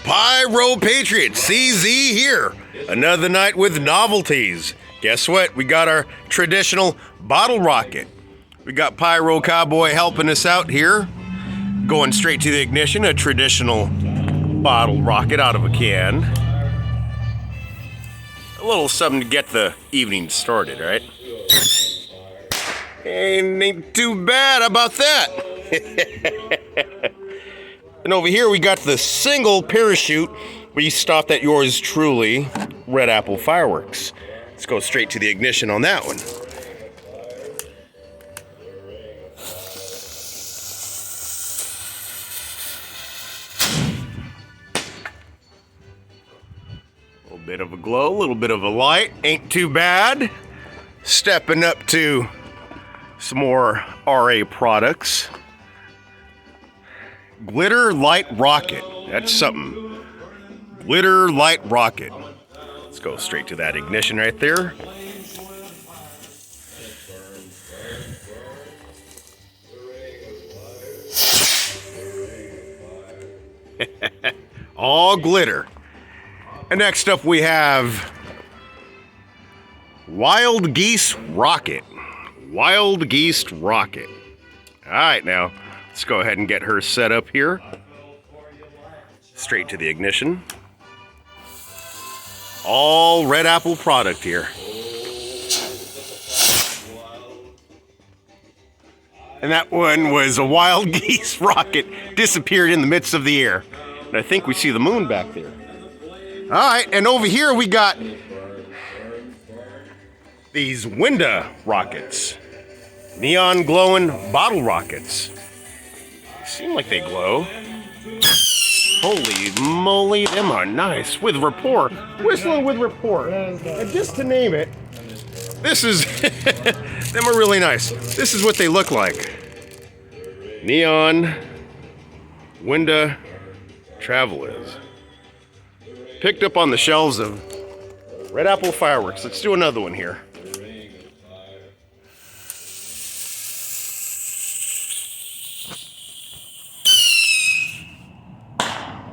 Pyro Patriots, CZ here. Another night with novelties. Guess what? We got our traditional bottle rocket. We got Pyro Cowboy helping us out here. Going straight to the ignition, a traditional bottle rocket out of a can. A little something to get the evening started, right? Ain't too bad. How about that? And over here we got the single parachute where you stopped at yours truly, Red Apple Fireworks. Let's go straight to the ignition on that one. A little bit of a glow, a little bit of a light, ain't too bad. Stepping up to some more RA products. Glitter Light Rocket. That's something. Glitter Light Rocket. Let's go straight to that ignition right there. All glitter. And next up we have Wild Geese Rocket. Wild Geese Rocket. All right, now let's go ahead and get her set up here. Straight to the ignition. All Red Apple product here. And that one was a Wild Geese Rocket. Disappeared in the midst of the air. And I think we see the moon back there. All right, and over here we got these Winda rockets. Neon glowing bottle rockets. They seem like they glow. Holy moly, them are nice. With rapport. Whistling with rapport. And just to name it, this is, them are really nice. This is what they look like. Neon Winda Travellers. Picked up on the shelves of Red Apple Fireworks. Let's do another one here.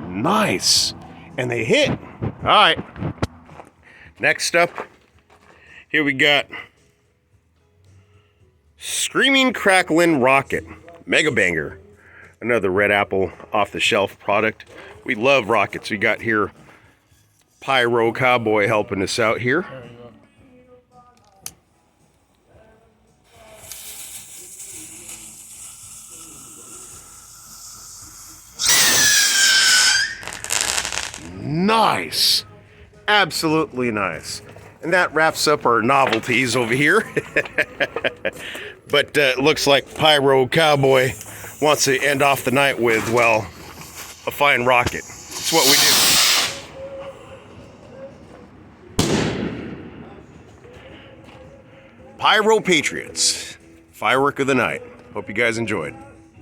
Nice. And they hit. All right. Next up, here we got Screaming Crackling Rocket. Megabanger. Another Red Apple off-the-shelf product. We love rockets. We got here Pyro Cowboy helping us out here. Nice. Absolutely nice. And that wraps up our novelties over here. But it looks like Pyro Cowboy wants to end off the night with, well, a fine rocket. It's what we do. Pyro Patriots. Firework of the night. Hope you guys enjoyed.